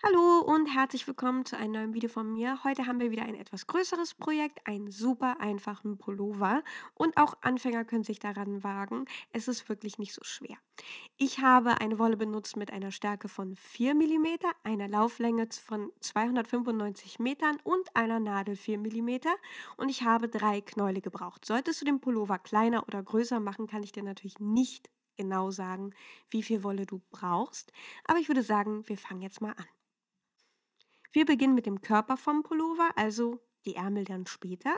Hallo und herzlich willkommen zu einem neuen Video von mir. Heute haben wir wieder ein etwas größeres Projekt, einen super einfachen Pullover und auch Anfänger können sich daran wagen. Es ist wirklich nicht so schwer. Ich habe eine Wolle benutzt mit einer Stärke von 4 Millimeter, einer Lauflänge von 295 Metern und einer Nadel 4 Millimeter und ich habe 3 Knäule gebraucht. Solltest du den Pullover kleiner oder größer machen, kann ich dir natürlich nicht genau sagen, wie viel Wolle du brauchst, aber ich würde sagen, wir fangen jetzt mal an. Wir beginnen mit dem Körper vom Pullover, also die Ärmel dann später.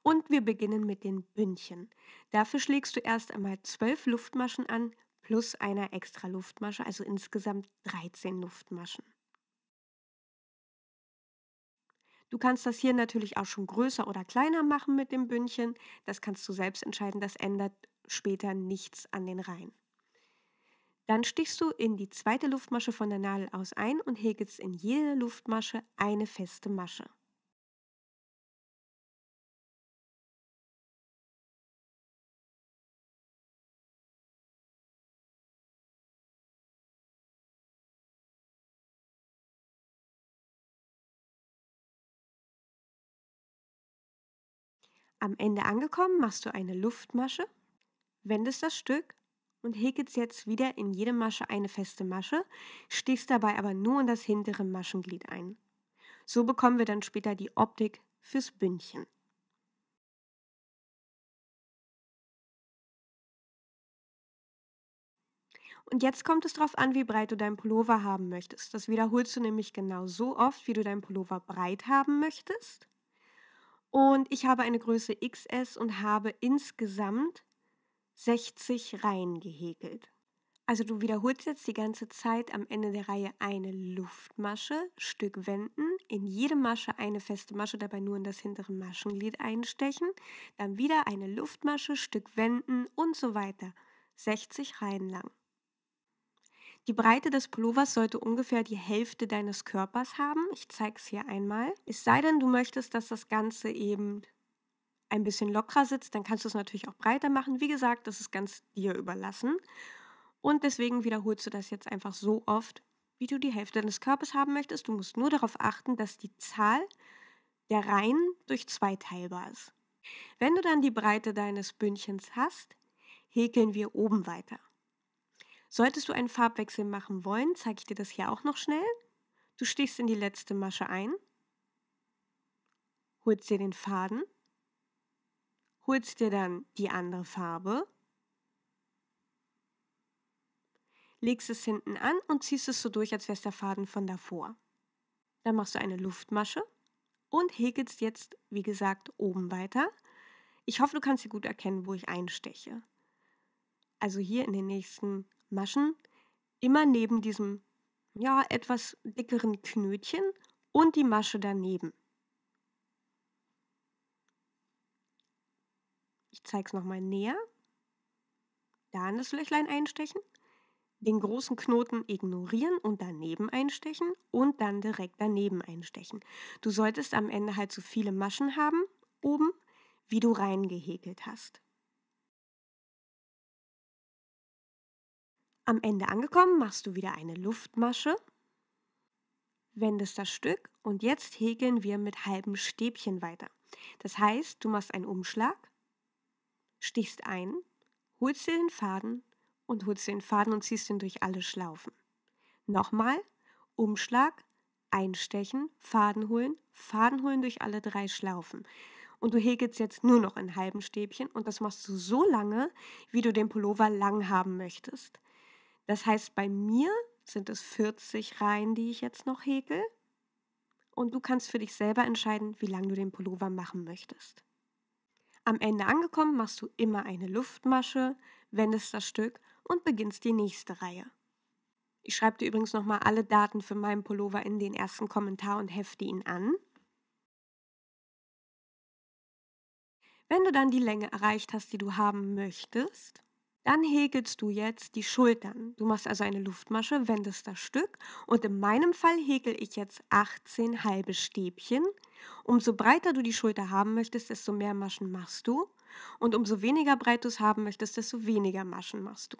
Und wir beginnen mit den Bündchen. Dafür schlägst du erst einmal 12 Luftmaschen an, plus einer extra Luftmasche, also insgesamt 13 Luftmaschen. Du kannst das hier natürlich auch schon größer oder kleiner machen mit dem Bündchen. Das kannst du selbst entscheiden, das ändert später nichts an den Reihen. Dann stichst du in die zweite Luftmasche von der Nadel aus ein und häkelst in jede Luftmasche eine feste Masche. Am Ende angekommen machst du eine Luftmasche, wendest das Stück und häkelst jetzt wieder in jede Masche eine feste Masche, stichst dabei aber nur in das hintere Maschenglied ein. So bekommen wir dann später die Optik fürs Bündchen. Und jetzt kommt es darauf an, wie breit du deinen Pullover haben möchtest. Das wiederholst du nämlich genau so oft, wie du deinen Pullover breit haben möchtest. Und ich habe eine Größe XS und habe insgesamt 60 Reihen gehäkelt. Also du wiederholst jetzt die ganze Zeit am Ende der Reihe eine Luftmasche, Stück wenden, in jede Masche eine feste Masche, dabei nur in das hintere Maschenglied einstechen, dann wieder eine Luftmasche, Stück wenden und so weiter. 60 Reihen lang. Die Breite des Pullovers sollte ungefähr die Hälfte deines Körpers haben. Ich zeige es hier einmal. Es sei denn, du möchtest, dass das Ganze eben ein bisschen lockerer sitzt, dann kannst du es natürlich auch breiter machen. Wie gesagt, das ist ganz dir überlassen. Und deswegen wiederholst du das jetzt einfach so oft, wie du die Hälfte deines Körpers haben möchtest. Du musst nur darauf achten, dass die Zahl der Reihen durch 2 teilbar ist. Wenn du dann die Breite deines Bündchens hast, häkeln wir oben weiter. Solltest du einen Farbwechsel machen wollen, zeige ich dir das hier auch noch schnell. Du stichst in die letzte Masche ein, holst dir den Faden, holst dir dann die andere Farbe, legst es hinten an und ziehst es so durch, als wäre es der Faden von davor. Dann machst du eine Luftmasche und häkelst jetzt, wie gesagt, oben weiter. Ich hoffe, du kannst hier gut erkennen, wo ich einsteche. Also hier in den nächsten Maschen, immer neben diesem, ja, etwas dickeren Knötchen und die Masche daneben. Ich zeige es nochmal näher. Da in das Löchlein einstechen, den großen Knoten ignorieren und daneben einstechen und dann direkt daneben einstechen. Du solltest am Ende halt so viele Maschen haben, oben, wie du reingehäkelt hast. Am Ende angekommen machst du wieder eine Luftmasche, wendest das Stück und jetzt häkeln wir mit halben Stäbchen weiter. Das heißt, du machst einen Umschlag, stichst ein, holst dir den Faden und ziehst ihn durch alle Schlaufen. Nochmal, Umschlag, einstechen, Faden holen durch alle 3 Schlaufen. Und du häkelst jetzt nur noch in halben Stäbchen und das machst du so lange, wie du den Pullover lang haben möchtest. Das heißt, bei mir sind es 40 Reihen, die ich jetzt noch häkel. Und du kannst für dich selber entscheiden, wie lange du den Pullover machen möchtest. Am Ende angekommen machst du immer eine Luftmasche, wendest das Stück und beginnst die nächste Reihe. Ich schreibe dir übrigens nochmal alle Daten für meinen Pullover in den ersten Kommentar und hefte ihn an. Wenn du dann die Länge erreicht hast, die du haben möchtest, dann häkelst du jetzt die Schultern. Du machst also eine Luftmasche, wendest das Stück und in meinem Fall häkel ich jetzt 18 halbe Stäbchen. Umso breiter du die Schulter haben möchtest, desto mehr Maschen machst du und umso weniger breit du es haben möchtest, desto weniger Maschen machst du.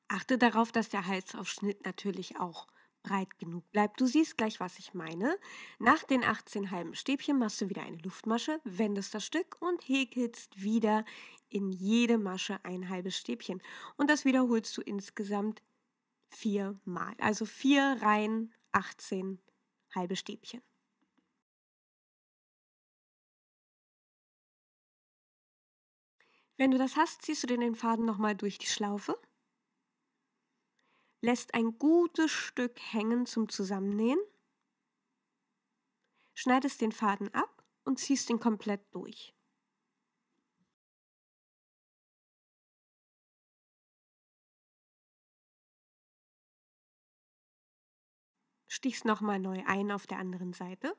Achte darauf, dass der Halsaufschnitt natürlich auch breit genug bleibt. Du siehst gleich, was ich meine. Nach den 18 halben Stäbchen machst du wieder eine Luftmasche, wendest das Stück und häkelst wieder in jede Masche ein halbes Stäbchen. Und das wiederholst du insgesamt 4 Mal. Also 4 Reihen, 18 halbe Stäbchen. Wenn du das hast, ziehst du den Faden nochmal durch die Schlaufe, lässt ein gutes Stück hängen zum Zusammennähen, schneidest den Faden ab und ziehst ihn komplett durch. Stichst nochmal neu ein auf der anderen Seite,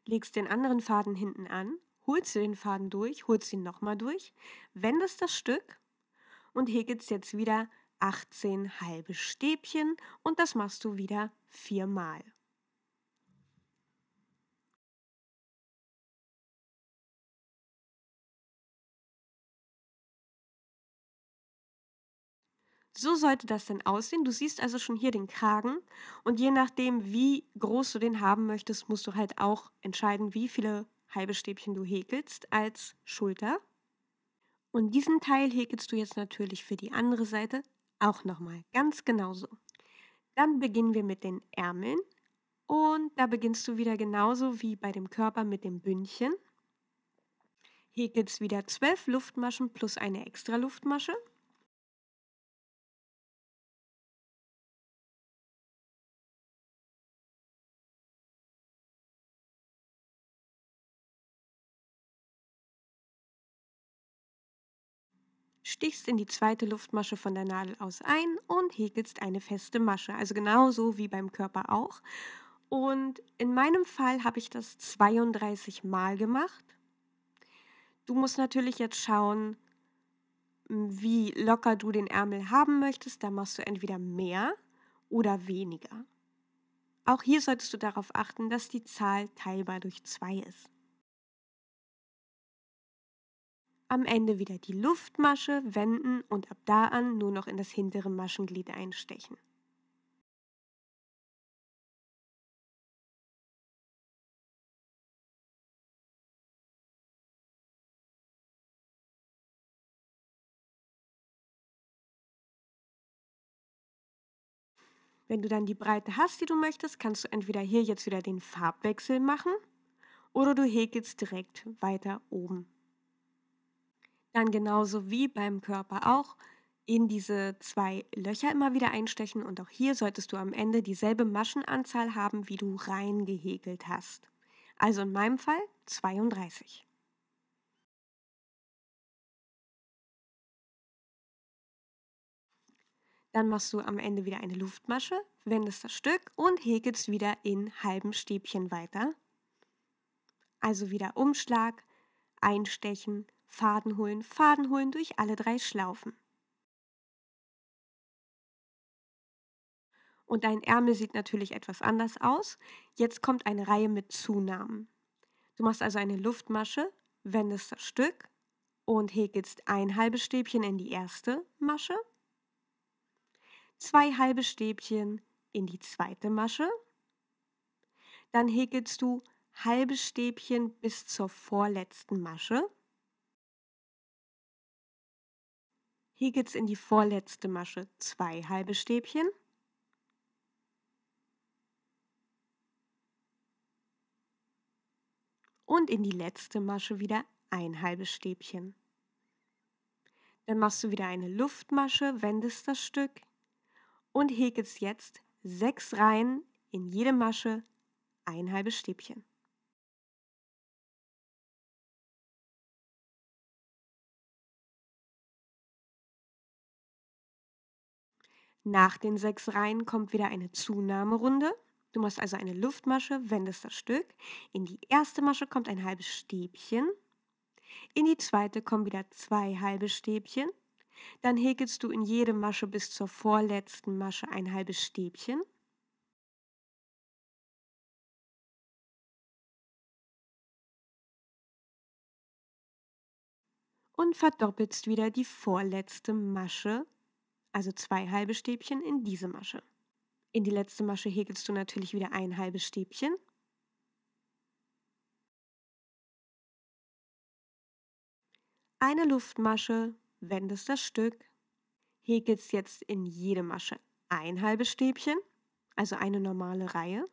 legst den anderen Faden hinten an, holst du den Faden durch, holst ihn nochmal durch, wendest das Stück und häkelst jetzt wieder 18 halbe Stäbchen und das machst du wieder 4 Mal. So sollte das dann aussehen. Du siehst also schon hier den Kragen und je nachdem, wie groß du den haben möchtest, musst du halt auch entscheiden, wie viele halbe Stäbchen du häkelst als Schulter. Und diesen Teil häkelst du jetzt natürlich für die andere Seite auch nochmal ganz genauso. Dann beginnen wir mit den Ärmeln und da beginnst du wieder genauso wie bei dem Körper mit dem Bündchen. Häkelst wieder 12 Luftmaschen plus eine extra Luftmasche. Stichst in die zweite Luftmasche von der Nadel aus ein und häkelst eine feste Masche, also genauso wie beim Körper auch. Und in meinem Fall habe ich das 32 Mal gemacht. Du musst natürlich jetzt schauen, wie locker du den Ärmel haben möchtest. Da machst du entweder mehr oder weniger. Auch hier solltest du darauf achten, dass die Zahl teilbar durch 2 ist. Am Ende wieder die Luftmasche wenden und ab da an nur noch in das hintere Maschenglied einstechen. Wenn du dann die Breite hast, die du möchtest, kannst du entweder hier jetzt wieder den Farbwechsel machen oder du häkelst direkt weiter oben. Dann genauso wie beim Körper auch in diese 2 Löcher immer wieder einstechen und auch hier solltest du am Ende dieselbe Maschenanzahl haben, wie du reingehäkelt hast. Also in meinem Fall 32. Dann machst du am Ende wieder eine Luftmasche, wendest das Stück und häkelst wieder in halben Stäbchen weiter. Also wieder Umschlag, einstechen, Faden holen durch alle 3 Schlaufen. Und dein Ärmel sieht natürlich etwas anders aus. Jetzt kommt eine Reihe mit Zunahmen. Du machst also eine Luftmasche, wendest das Stück und häkelst ein halbes Stäbchen in die erste Masche, 2 halbe Stäbchen in die zweite Masche, dann häkelst du halbe Stäbchen bis zur vorletzten Masche, häkelst in die vorletzte Masche 2 halbe Stäbchen und in die letzte Masche wieder ein halbes Stäbchen. Dann machst du wieder eine Luftmasche, wendest das Stück und häkelst jetzt 6 Reihen in jede Masche ein halbes Stäbchen. Nach den 6 Reihen kommt wieder eine Zunahmerunde. Du machst also eine Luftmasche, wendest das Stück. In die erste Masche kommt ein halbes Stäbchen. In die zweite kommen wieder 2 halbe Stäbchen. Dann häkelst du in jede Masche bis zur vorletzten Masche ein halbes Stäbchen. Und verdoppelst wieder die vorletzte Masche also 2 halbe Stäbchen in diese Masche. In die letzte Masche häkelst du natürlich wieder ein halbes Stäbchen. Eine Luftmasche, wendest das Stück, häkelst jetzt in jede Masche ein halbes Stäbchen, also eine normale Reihe.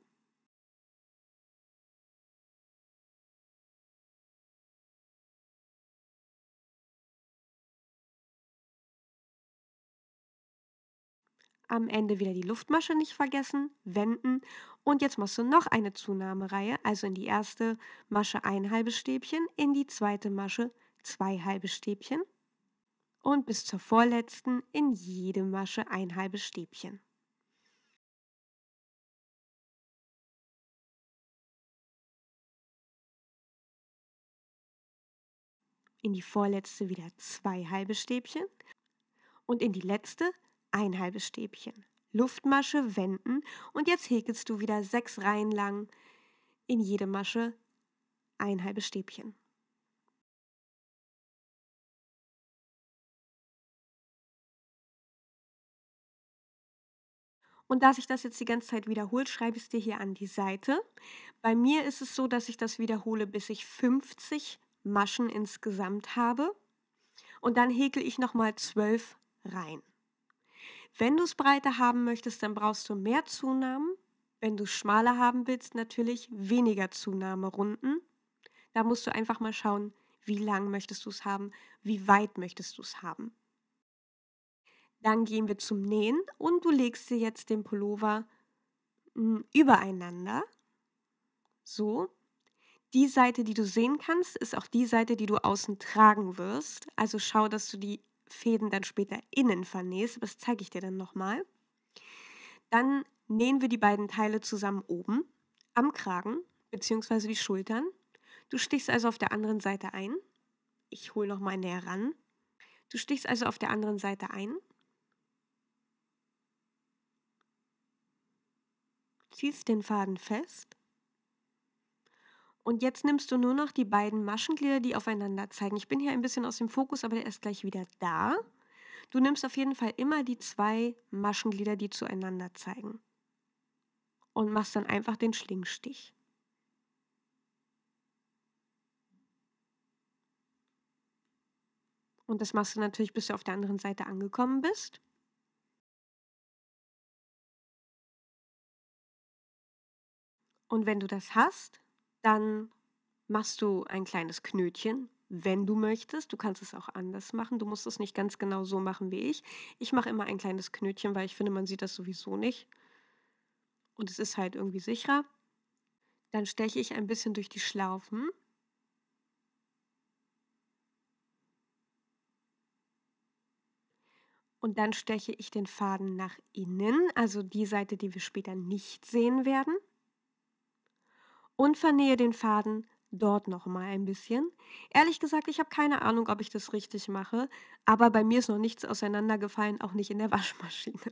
Am Ende wieder die Luftmasche nicht vergessen, wenden und jetzt machst du noch eine Zunahmereihe, also in die erste Masche ein halbes Stäbchen, in die zweite Masche 2 halbe Stäbchen und bis zur vorletzten in jede Masche ein halbes Stäbchen. In die vorletzte wieder 2 halbe Stäbchen und in die letzte ein halbes Stäbchen. Luftmasche wenden und jetzt häkelst du wieder 6 Reihen lang in jede Masche ein halbes Stäbchen. Und da sich das jetzt die ganze Zeit wiederholt, schreibe ich es dir hier an die Seite. Bei mir ist es so, dass ich das wiederhole, bis ich 50 Maschen insgesamt habe. Und dann häkel ich nochmal 12 Reihen. Wenn du es breiter haben möchtest, dann brauchst du mehr Zunahmen. Wenn du es schmaler haben willst, natürlich weniger Zunahmerunden. Da musst du einfach mal schauen, wie lang möchtest du es haben, wie weit möchtest du es haben. Dann gehen wir zum Nähen und du legst dir jetzt den Pullover übereinander. So. Die Seite, die du sehen kannst, ist auch die Seite, die du außen tragen wirst. Also schau, dass du die Fäden dann später innen vernähst. Das zeige ich dir dann nochmal. Dann nähen wir die beiden Teile zusammen oben am Kragen bzw. die Schultern. Du stichst also auf der anderen Seite ein. Ich hole nochmal näher ran. Du stichst also auf der anderen Seite ein. Ziehst den Faden fest. Und jetzt nimmst du nur noch die beiden Maschenglieder, die aufeinander zeigen. Ich bin hier ein bisschen aus dem Fokus, aber der ist gleich wieder da. Du nimmst auf jeden Fall immer die 2 Maschenglieder, die zueinander zeigen. Und machst dann einfach den Schlingstich. Und das machst du natürlich, bis du auf der anderen Seite angekommen bist. Und wenn du das hast, dann machst du ein kleines Knötchen, wenn du möchtest. Du kannst es auch anders machen. Du musst es nicht ganz genau so machen wie ich. Ich mache immer ein kleines Knötchen, weil ich finde, man sieht das sowieso nicht. Und es ist halt irgendwie sicherer. Dann steche ich ein bisschen durch die Schlaufen. Und dann steche ich den Faden nach innen, also die Seite, die wir später nicht sehen werden. Und vernähe den Faden dort nochmal ein bisschen. Ehrlich gesagt, ich habe keine Ahnung, ob ich das richtig mache, aber bei mir ist noch nichts auseinandergefallen, auch nicht in der Waschmaschine.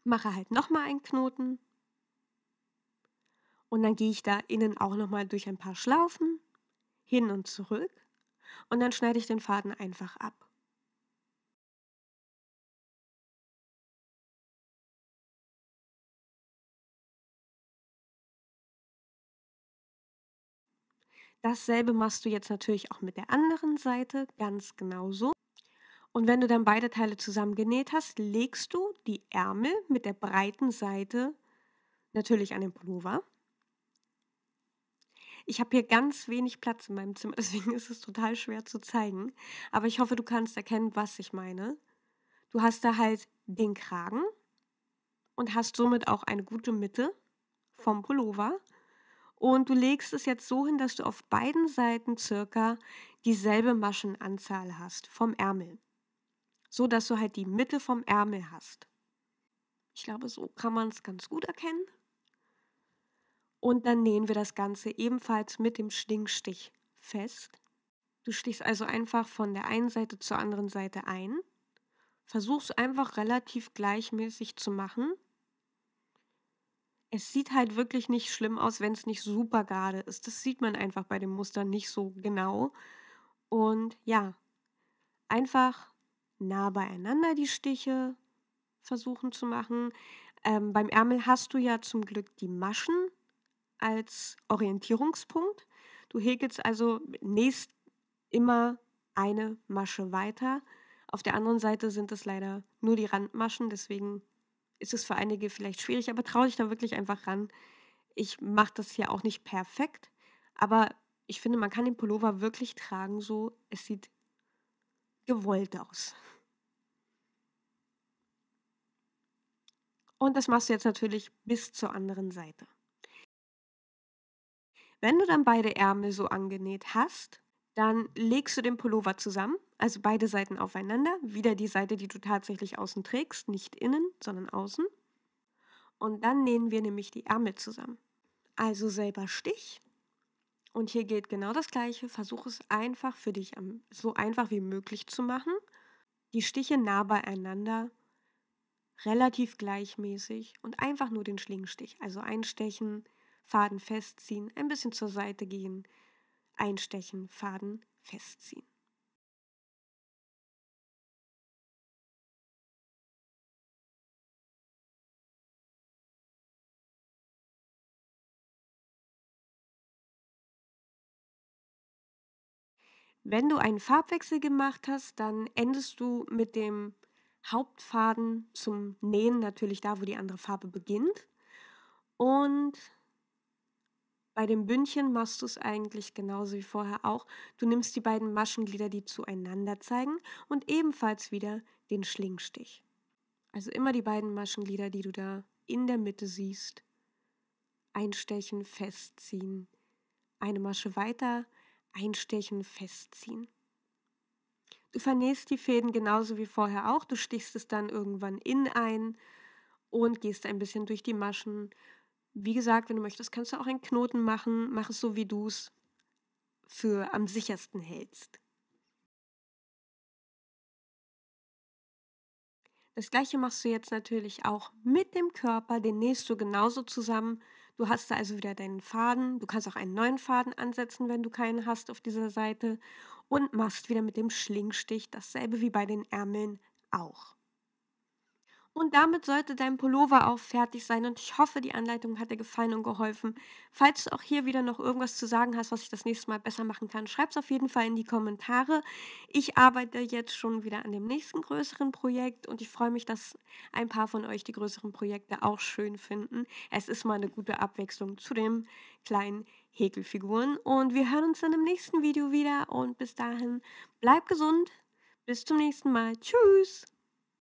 Mache halt nochmal einen Knoten und dann gehe ich da innen auch nochmal durch ein paar Schlaufen, hin und zurück und dann schneide ich den Faden einfach ab. Dasselbe machst du jetzt natürlich auch mit der anderen Seite, ganz genauso. Und wenn du dann beide Teile zusammen genäht hast, legst du die Ärmel mit der breiten Seite natürlich an den Pullover. Ich habe hier ganz wenig Platz in meinem Zimmer, deswegen ist es total schwer zu zeigen. Aber ich hoffe, du kannst erkennen, was ich meine. Du hast da halt den Kragen und hast somit auch eine gute Mitte vom Pullover. Und du legst es jetzt so hin, dass du auf beiden Seiten circa dieselbe Maschenanzahl hast vom Ärmel. So dass du halt die Mitte vom Ärmel hast. Ich glaube, so kann man es ganz gut erkennen. Und dann nähen wir das Ganze ebenfalls mit dem Schlingstich fest. Du stichst also einfach von der einen Seite zur anderen Seite ein. Versuch's einfach relativ gleichmäßig zu machen. Es sieht halt wirklich nicht schlimm aus, wenn es nicht super gerade ist. Das sieht man einfach bei dem Muster nicht so genau. Und ja, einfach nah beieinander die Stiche versuchen zu machen. Beim Ärmel hast du ja zum Glück die Maschen als Orientierungspunkt. Du häkelst also nähst immer eine Masche weiter. Auf der anderen Seite sind es leider nur die Randmaschen, deswegen ist es für einige vielleicht schwierig, aber trau dich da wirklich einfach ran. Ich mache das hier auch nicht perfekt, aber ich finde, man kann den Pullover wirklich tragen so. Es sieht gewollt aus. Und das machst du jetzt natürlich bis zur anderen Seite. Wenn du dann beide Ärmel so angenäht hast, dann legst du den Pullover zusammen, also beide Seiten aufeinander, wieder die Seite, die du tatsächlich außen trägst, nicht innen, sondern außen. Und dann nähen wir nämlich die Ärmel zusammen. Also selber Stich. Und hier gilt genau das Gleiche. Versuch es einfach für dich so einfach wie möglich zu machen. Die Stiche nah beieinander, relativ gleichmäßig und einfach nur den Schlingenstich. Also einstechen, Faden festziehen, ein bisschen zur Seite gehen, einstechen, Faden festziehen. Wenn du einen Farbwechsel gemacht hast, dann endest du mit dem Hauptfaden zum Nähen natürlich da, wo die andere Farbe beginnt. Und bei dem Bündchen machst du es eigentlich genauso wie vorher auch. Du nimmst die beiden Maschenglieder, die zueinander zeigen, und ebenfalls wieder den Schlingstich. Also immer die beiden Maschenglieder, die du da in der Mitte siehst, einstechen, festziehen, eine Masche weiter, einstechen, festziehen. Du vernähst die Fäden genauso wie vorher auch. Du stichst es dann irgendwann in ein und gehst ein bisschen durch die Maschen. Wie gesagt, wenn du möchtest, kannst du auch einen Knoten machen. Mach es so, wie du es für am sichersten hältst. Das gleiche machst du jetzt natürlich auch mit dem Körper, den nähst du genauso zusammen. Du hast da also wieder deinen Faden, du kannst auch einen neuen Faden ansetzen, wenn du keinen hast auf dieser Seite und machst wieder mit dem Schlingstich dasselbe wie bei den Ärmeln auch. Und damit sollte dein Pullover auch fertig sein und ich hoffe, die Anleitung hat dir gefallen und geholfen. Falls du auch hier wieder noch irgendwas zu sagen hast, was ich das nächste Mal besser machen kann, schreib es auf jeden Fall in die Kommentare. Ich arbeite jetzt schon wieder an dem nächsten größeren Projekt und ich freue mich, dass ein paar von euch die größeren Projekte auch schön finden. Es ist mal eine gute Abwechslung zu den kleinen Häkelfiguren und wir hören uns dann im nächsten Video wieder und bis dahin bleib gesund. Bis zum nächsten Mal. Tschüss!